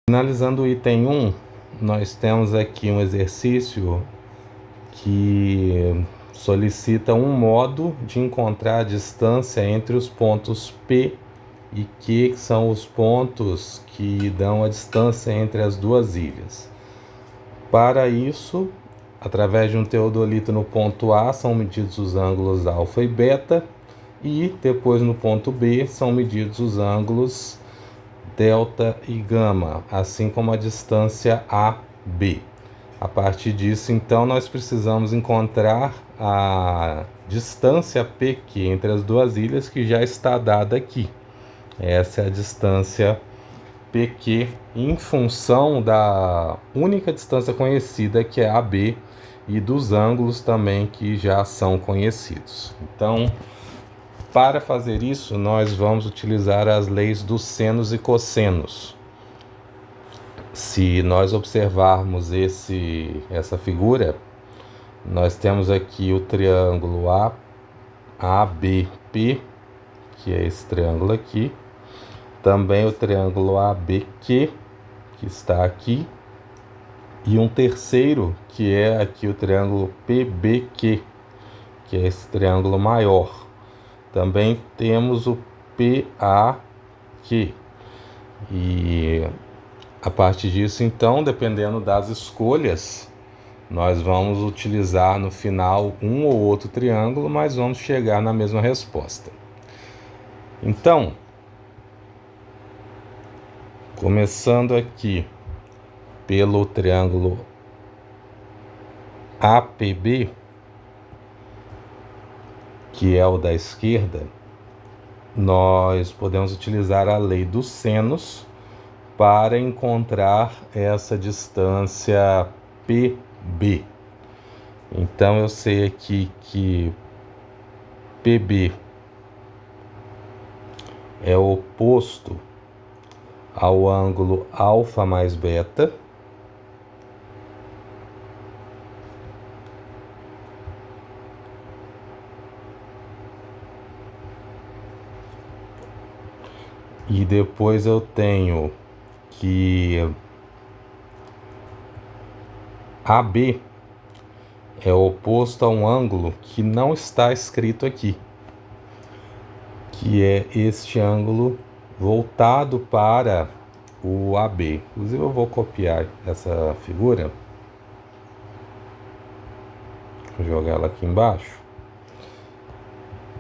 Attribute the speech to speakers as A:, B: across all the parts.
A: Finalizando o item 1, nós temos aqui um exercício que solicita um modo de encontrar a distância entre os pontos P e Q, que são os pontos que dão a distância entre as duas ilhas. Para isso, através de um teodolito no ponto A, são medidos os ângulos alfa e beta, e depois no ponto B são medidos os ângulos delta e gama, assim como a distância AB. A partir disso, então, nós precisamos encontrar a distância PQ entre as duas ilhas, que já está dada aqui. Essa é a distância PQ em função da única distância conhecida, que é AB, e dos ângulos também que já são conhecidos. Então, para fazer isso, nós vamos utilizar as leis dos senos e cossenos. Se nós observarmos essa figura, nós temos aqui o triângulo ABP, que é esse triângulo aqui. Também o triângulo ABQ, que está aqui. E um terceiro, que é aqui o triângulo PBQ, que é esse triângulo maior. Também temos o PAQ. E a partir disso, então, dependendo das escolhas, nós vamos utilizar no final um ou outro triângulo, mas vamos chegar na mesma resposta. Então, começando aqui pelo triângulo APB, que é o da esquerda, nós podemos utilizar a lei dos senos para encontrar essa distância PB. Então eu sei aqui que PB é o oposto ao ângulo alfa mais beta. E depois eu tenho que AB é oposto a um ângulo que não está escrito aqui, que é este ângulo voltado para o AB. Inclusive eu vou copiar essa figura, vou jogar ela aqui embaixo.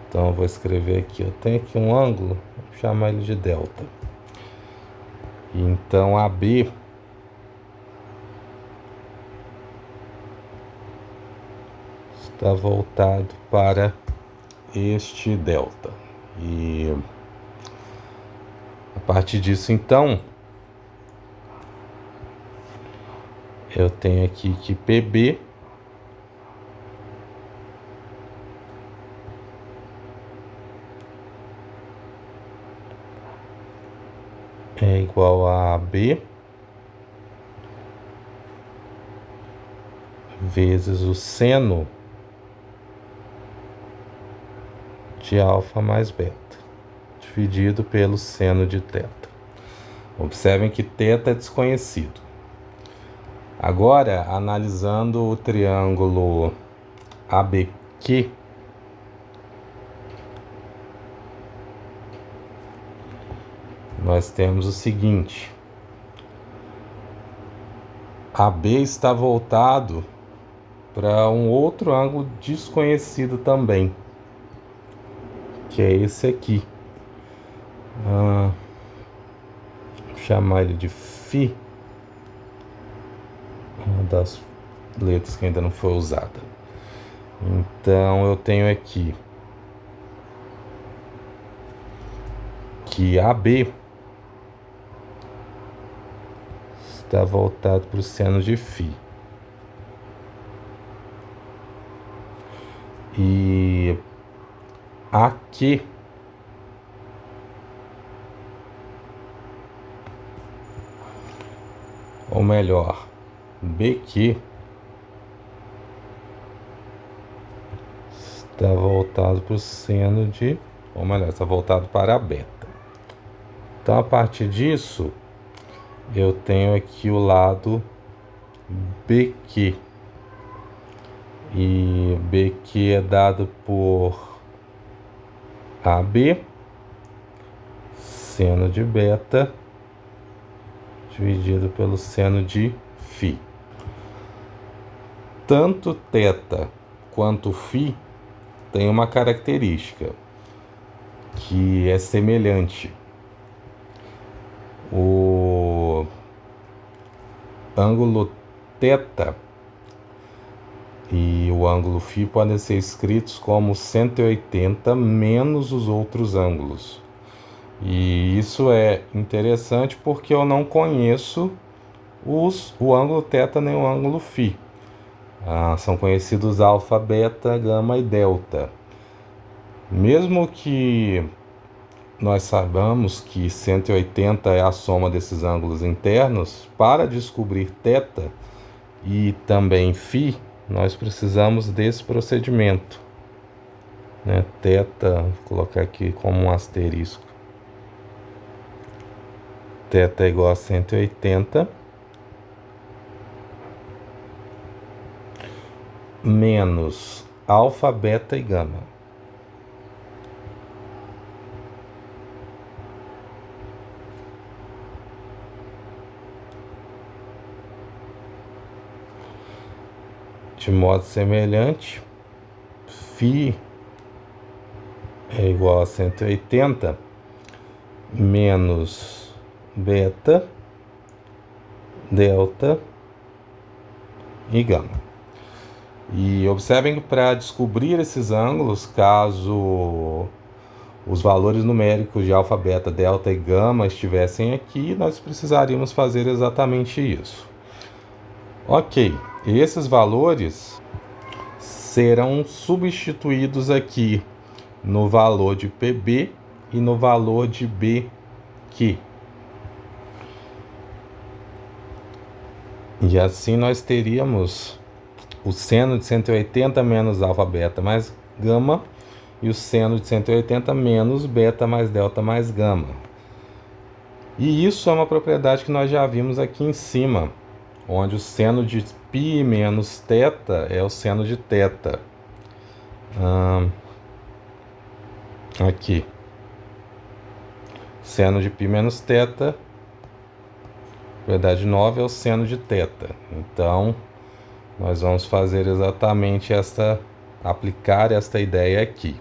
A: Então eu vou escrever aqui, eu tenho aqui um ângulo, vou chamar ele de delta. Então AB está voltado para este delta. E a partir disso, então, eu tenho aqui que PB é igual a AB vezes o seno de alfa mais beta, dividido pelo seno de θ. Observem que θ é desconhecido. Agora, analisando o triângulo ABQ, nós temos o seguinte: AB está voltado para um outro ângulo desconhecido também, que é esse aqui. Vou chamar ele de Φ, uma das letras que ainda não foi usada. Então eu tenho aqui que AB está voltado para o seno de Φ. E aqui ou melhor, BQ está voltado para o seno de, ou melhor, está voltado para a beta. Então, a partir disso, eu tenho aqui o lado BQ. E BQ é dado por AB, seno de beta, dividido pelo seno de φ. Tanto θ quanto φ tem uma característica que é semelhante. O ângulo θ e o ângulo φ podem ser escritos como 180 menos os outros ângulos. E isso é interessante porque eu não conheço o ângulo θ nem o ângulo φ. São conhecidos alfa, beta, gama e delta. Mesmo que nós saibamos que 180 é a soma desses ângulos internos, para descobrir θ e também φ, nós precisamos desse procedimento. Θ, vou colocar aqui como um asterisco. θ é igual a 180 menos alfa, beta e gama. De modo semelhante, φ é igual a 180 menos beta, delta e gama. E observem que para descobrir esses ângulos, caso os valores numéricos de alfa, beta, delta e gama estivessem aqui, nós precisaríamos fazer exatamente isso. Ok, esses valores serão substituídos aqui no valor de PB e no valor de BQ. E assim nós teríamos o seno de 180 menos alfa, beta mais gama e o seno de 180 menos beta mais delta mais gama. E isso é uma propriedade que nós já vimos aqui em cima, onde o seno de π menos θ é o seno de θ. Aqui. Seno de π menos θ, propriedade 9, é o seno de θ. Então, nós vamos fazer exatamente aplicar esta ideia aqui.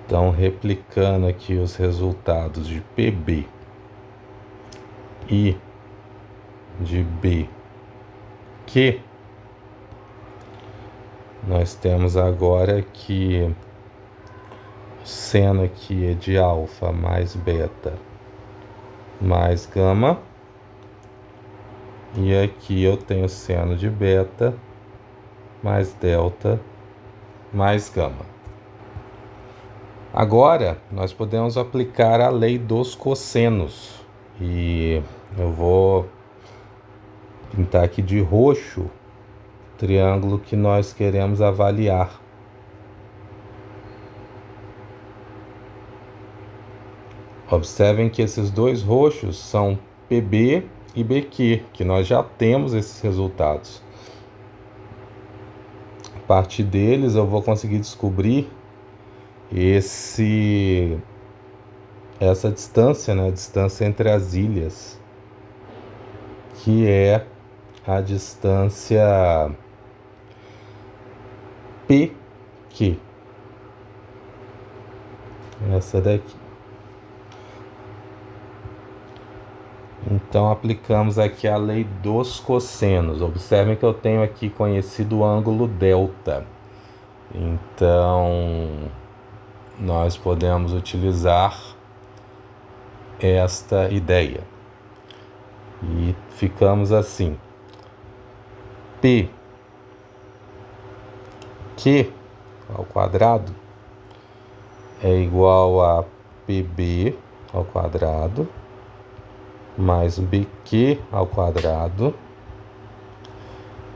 A: Então, replicando aqui os resultados de PB e de BQ, nós temos agora que o seno aqui é de alfa mais beta mais gama, e aqui eu tenho seno de beta mais delta mais gama. Agora, nós podemos aplicar a lei dos cossenos. E eu vou pintar aqui de roxo o triângulo que nós queremos avaliar. Observem que esses dois roxos são PB e BQ, que nós já temos esses resultados. A partir deles eu vou conseguir descobrir essa distância, a distância entre as ilhas, que é a distância PQ. Essa daqui. Então, aplicamos aqui a lei dos cossenos. Observem que eu tenho aqui conhecido o ângulo delta. Então, nós podemos utilizar esta ideia. E ficamos assim. PQ ao quadrado é igual a PB ao quadrado mais BQ ao quadrado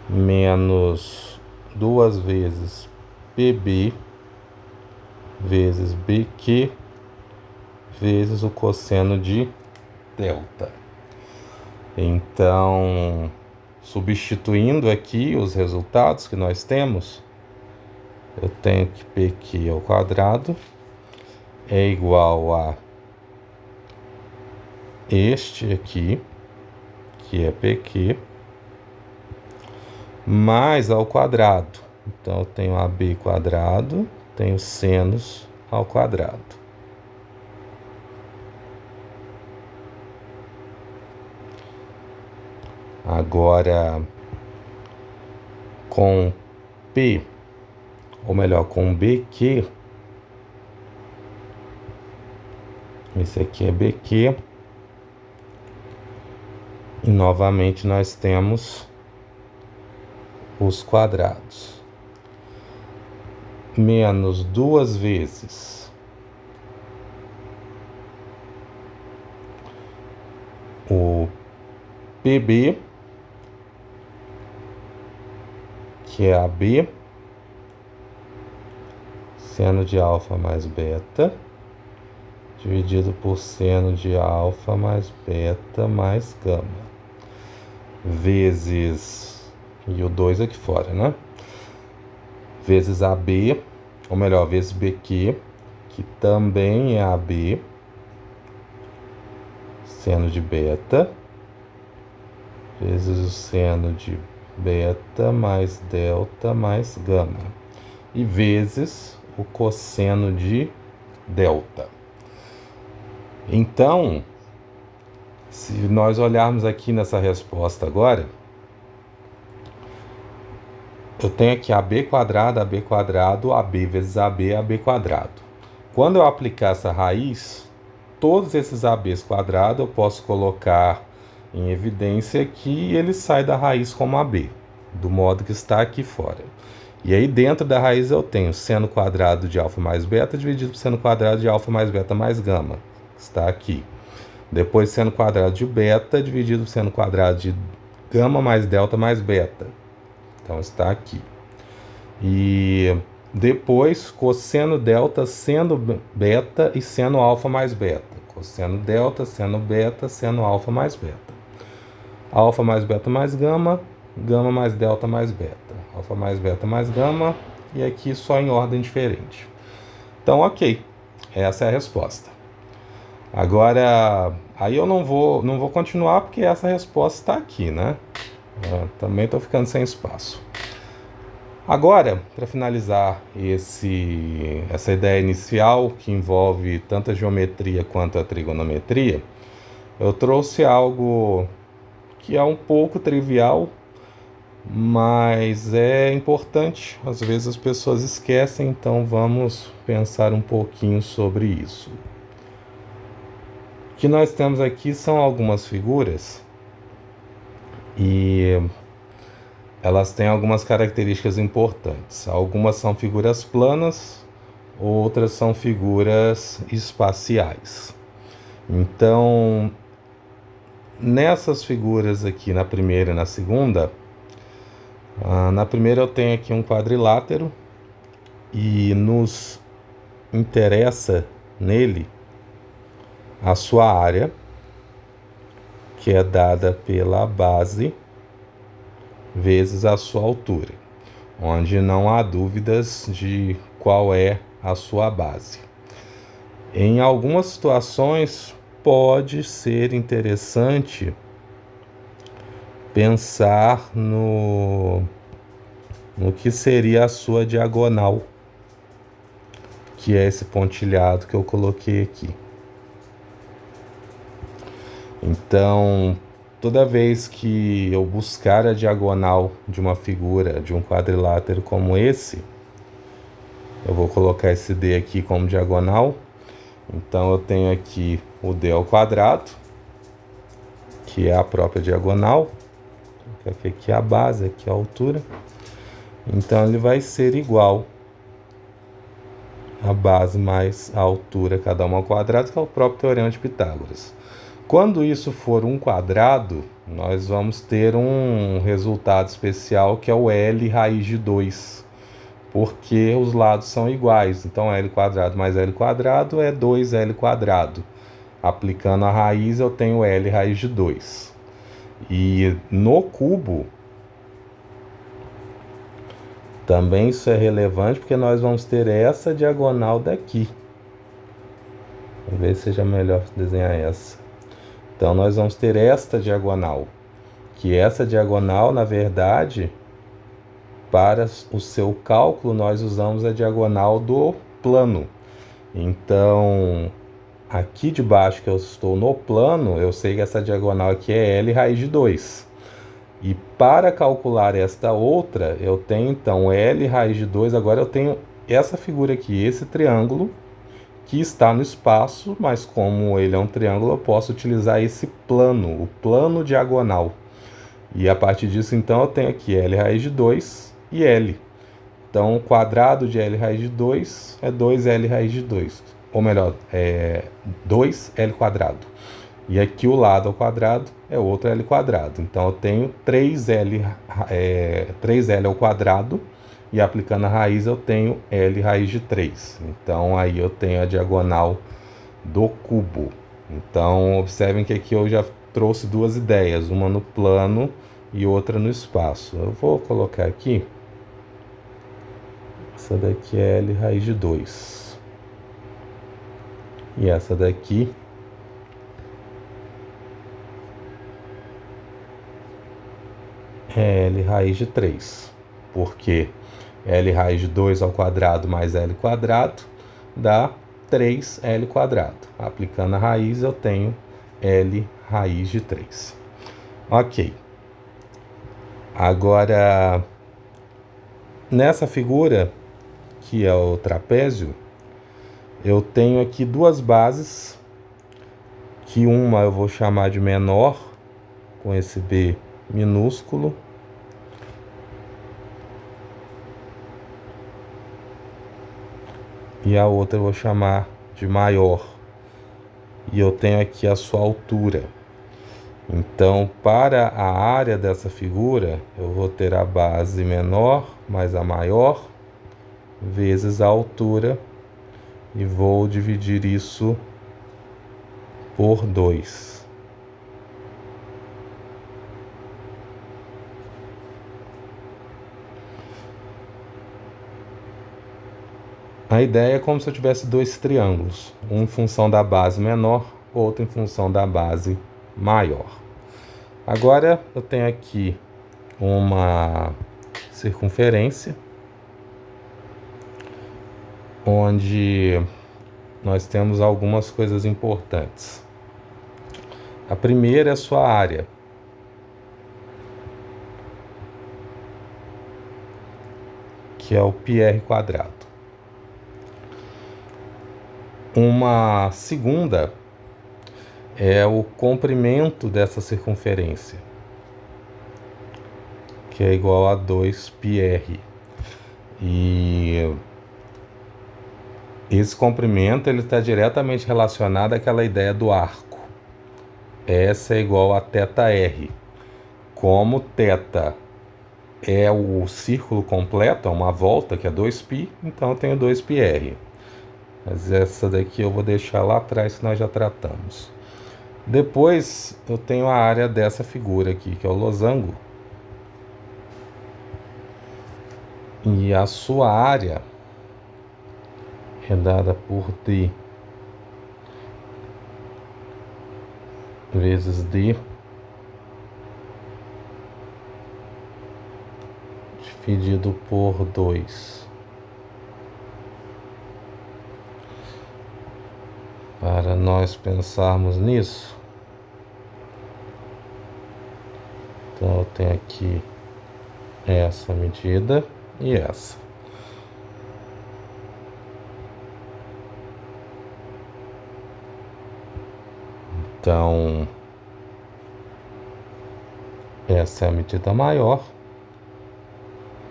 A: menos 2 vezes PB vezes BQ vezes o cosseno de delta. Então, substituindo aqui os resultados que nós temos, eu tenho que PQ ao quadrado é igual a este aqui, que é PQ, mais ao quadrado. Então, eu tenho AB quadrado, tenho senos ao quadrado. Agora, com P, ou melhor, com BQ, esse aqui é BQ, e novamente nós temos os quadrados. Menos 2 vezes o PB, que é AB, seno de alfa mais beta, dividido por seno de alfa mais beta mais gama, vezes, e o 2 aqui fora, né? Vezes AB, ou melhor, vezes BQ, que também é AB, seno de beta, vezes o seno de beta mais delta mais gama, e vezes o cosseno de delta. Então, se nós olharmos aqui nessa resposta agora, eu tenho aqui AB quadrado, AB vezes AB, AB quadrado. Quando eu aplicar essa raiz, todos esses ABs quadrados eu posso colocar em evidência que ele sai da raiz como AB, do modo que está aqui fora. E aí dentro da raiz eu tenho seno quadrado de alfa mais beta dividido por seno quadrado de alfa mais beta mais gama, que está aqui. Depois seno quadrado de beta dividido por seno quadrado de gama mais delta mais beta. Então está aqui. E depois cosseno delta, seno beta e seno alfa mais beta. Cosseno delta, seno beta, seno alfa mais beta. Alfa mais beta mais gama, gama mais delta mais beta. Alfa mais beta mais gama, e aqui só em ordem diferente. Então, ok. Essa é a resposta. Agora, aí eu não vou continuar porque essa resposta está aqui, né? Eu também estou ficando sem espaço. Agora, para finalizar essa ideia inicial que envolve tanto a geometria quanto a trigonometria, eu trouxe algo que é um pouco trivial, mas é importante. Às vezes as pessoas esquecem, então vamos pensar um pouquinho sobre isso. O que nós temos aqui são algumas figuras e elas têm algumas características importantes. Algumas são figuras planas, outras são figuras espaciais. Então, nessas figuras aqui, na primeira e na segunda, na primeira eu tenho aqui um quadrilátero e nos interessa nele a sua área, que é dada pela base vezes a sua altura, onde não há dúvidas de qual é a sua base. Em algumas situações pode ser interessante pensar no que seria a sua diagonal, que é esse pontilhado que eu coloquei aqui. Então, toda vez que eu buscar a diagonal de uma figura, de um quadrilátero como esse, eu vou colocar esse D aqui como diagonal. Então, eu tenho aqui o D ao quadrado, que é a própria diagonal. Aqui é a base, aqui é a altura. Então, ele vai ser igual a base mais a altura, cada uma ao quadrado, que é o próprio teorema de Pitágoras. Quando isso for um quadrado, nós vamos ter um resultado especial que é o L raiz de 2, porque os lados são iguais. Então, L quadrado mais L quadrado é 2L quadrado. Aplicando a raiz, eu tenho L raiz de 2. E no cubo, também isso é relevante, porque nós vamos ter essa diagonal daqui. Vamos ver se seja melhor desenhar essa. Então, nós vamos ter esta diagonal. Que essa diagonal, na verdade, para o seu cálculo, nós usamos a diagonal do plano. Então, aqui de baixo, que eu estou no plano, eu sei que essa diagonal aqui é L raiz de 2. E para calcular esta outra, eu tenho então L raiz de 2. Agora eu tenho essa figura aqui, esse triângulo, que está no espaço, mas como ele é um triângulo, eu posso utilizar esse plano, o plano diagonal. E a partir disso, então, eu tenho aqui L raiz de 2 e L. Então, o quadrado de L raiz de 2 é 2L raiz de 2. Ou melhor, é 2L quadrado. E aqui o lado ao quadrado é outro L quadrado. Então, eu tenho 3L ao quadrado. E aplicando a raiz, eu tenho L raiz de 3. Então, aí eu tenho a diagonal do cubo. Então, observem que aqui eu já trouxe duas ideias. Uma no plano e outra no espaço. Eu vou colocar aqui. Essa daqui é L raiz de 2. E essa daqui é L raiz de 3. Porque L raiz de 2 ao quadrado mais L quadrado dá 3L quadrado. Aplicando a raiz, eu tenho L raiz de 3. Ok. Agora, nessa figura, que é o trapézio, eu tenho aqui duas bases, que uma eu vou chamar de menor, com esse B minúsculo, e a outra eu vou chamar de maior. E eu tenho aqui a sua altura. Então, para a área dessa figura, eu vou ter a base menor mais a maior, vezes a altura, e vou dividir isso por 2. A ideia é como se eu tivesse dois triângulos, um em função da base menor, outro em função da base maior. Agora eu tenho aqui uma circunferência, onde nós temos algumas coisas importantes. A primeira é a sua área. Que é o πr quadrado. Uma segunda é o comprimento dessa circunferência, que é igual a 2πr. E esse comprimento ele está diretamente relacionado àquela ideia do arco. S é igual a θr. Como θ é o círculo completo, é uma volta, que é 2π, então eu tenho 2πr. Mas essa daqui eu vou deixar lá atrás, que nós já tratamos. Depois eu tenho a área dessa figura aqui, que é o losango. E a sua área é dada por D vezes D dividido por 2. Para nós pensarmos nisso, então eu tenho aqui essa medida e essa. Então, essa é a medida maior,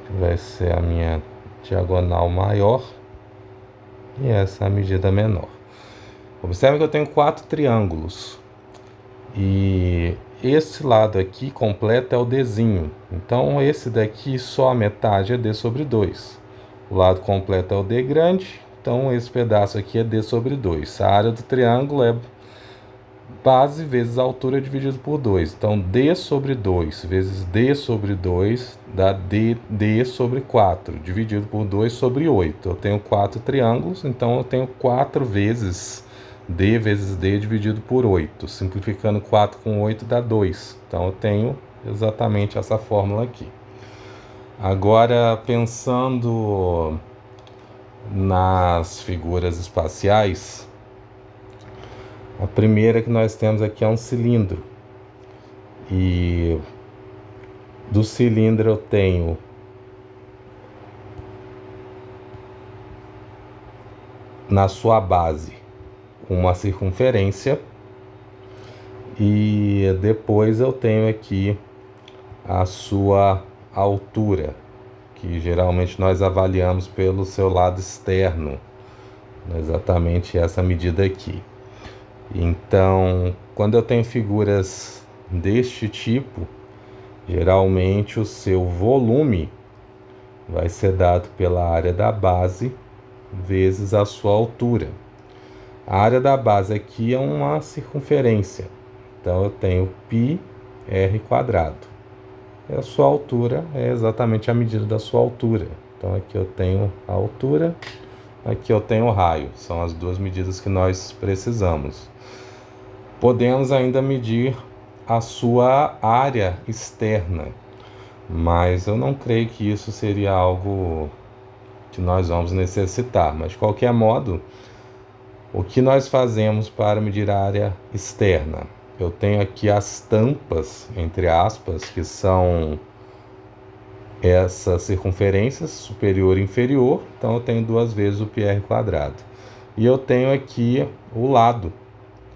A: que vai ser a minha diagonal maior, e essa é a medida menor. Observe que eu tenho 4 triângulos, e esse lado aqui completo é o Dzinho. Então, esse daqui só a metade é D sobre 2. O lado completo é o D grande, então esse pedaço aqui é D sobre 2. A área do triângulo é base vezes a altura dividido por 2. Então, D sobre 2 vezes D sobre 2 dá D sobre 4, dividido por 2 sobre 8. Eu tenho 4 triângulos, então eu tenho 4 vezes D dividido por 8. Simplificando 4 com 8 dá 2. Então, eu tenho exatamente essa fórmula aqui. Agora, pensando nas figuras espaciais, a primeira que nós temos aqui é um cilindro. E do cilindro eu tenho na sua base uma circunferência e depois eu tenho aqui a sua altura, que geralmente nós avaliamos pelo seu lado externo, exatamente essa medida aqui. Então, quando eu tenho figuras deste tipo, geralmente o seu volume vai ser dado pela área da base vezes a sua altura. A área da base aqui é uma circunferência, então eu tenho πr². E a sua altura é exatamente a medida da sua altura. Então aqui eu tenho a altura, aqui eu tenho o raio. São as duas medidas que nós precisamos. Podemos ainda medir a sua área externa, mas eu não creio que isso seria algo que nós vamos necessitar. Mas de qualquer modo, o que nós fazemos para medir a área externa? Eu tenho aqui as tampas, entre aspas, que são essas circunferências, superior e inferior. Então eu tenho 2 vezes o πr². E eu tenho aqui o lado,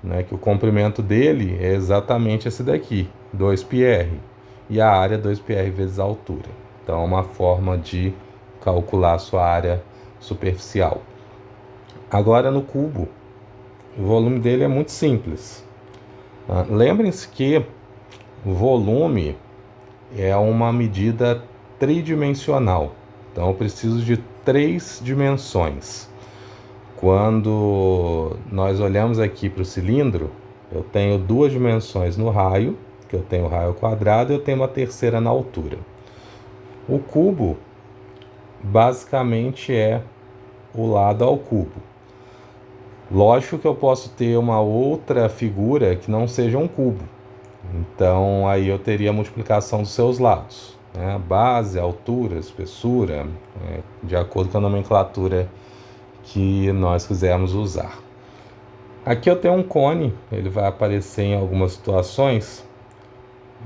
A: né, que o comprimento dele é exatamente esse daqui, 2πr. E a área 2πr vezes a altura. Então é uma forma de calcular a sua área superficial. Agora no cubo, o volume dele é muito simples. Lembrem-se que o volume é uma medida tridimensional. Então eu preciso de 3 dimensões. Quando nós olhamos aqui para o cilindro, eu tenho 2 dimensões no raio, que eu tenho o raio quadrado, e eu tenho uma terceira na altura. O cubo basicamente é o lado ao cubo. Lógico que eu posso ter uma outra figura que não seja um cubo. Então aí eu teria a multiplicação dos seus lados, né? Base, altura, espessura, de acordo com a nomenclatura que nós quisermos usar. Aqui eu tenho um cone, ele vai aparecer em algumas situações,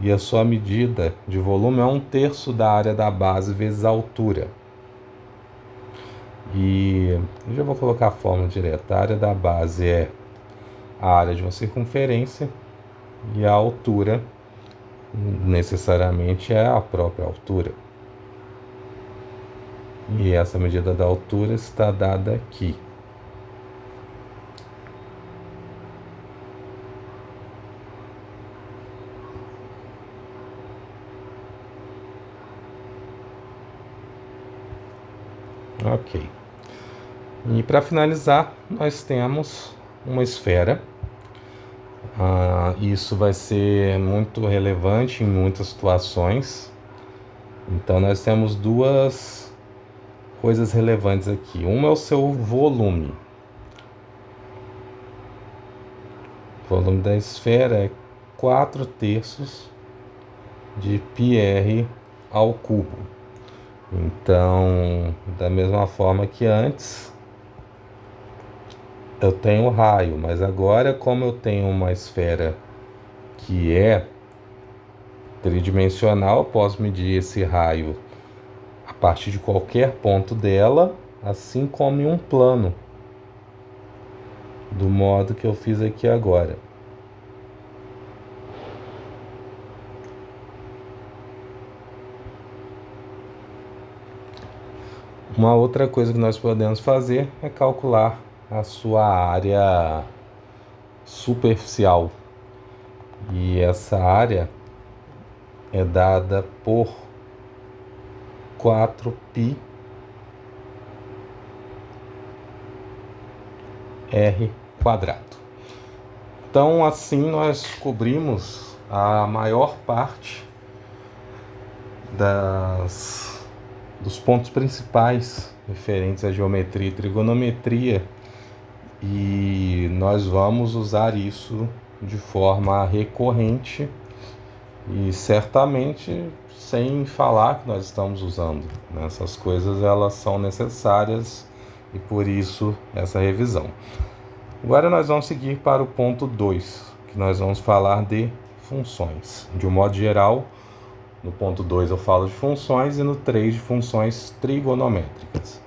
A: e a sua medida de volume é 1/3 da área da base vezes a altura. E eu já vou colocar a fórmula direta. A área da base é a área de uma circunferência e a altura necessariamente é a própria altura. E essa medida da altura está dada aqui. Ok. E para finalizar, nós temos uma esfera. Isso vai ser muito relevante em muitas situações. Então nós temos 2 coisas relevantes aqui. Uma é o seu volume. O volume da esfera é 4/3 de πr ao cubo. Então, da mesma forma que antes, eu tenho o raio, mas agora, como eu tenho uma esfera que é tridimensional, eu posso medir esse raio a partir de qualquer ponto dela, assim como em um plano, do modo que eu fiz aqui agora. Uma outra coisa que nós podemos fazer é calcular a sua área superficial. E essa área é dada por 4π r². Então, assim nós cobrimos a maior parte dos pontos principais referentes à geometria e trigonometria, e nós vamos usar isso de forma recorrente e certamente sem falar que nós estamos usando. Essas coisas elas são necessárias e por isso essa revisão. Agora nós vamos seguir para o ponto 2, que nós vamos falar de funções. De um modo geral, no ponto 2 eu falo de funções e no 3 de funções trigonométricas.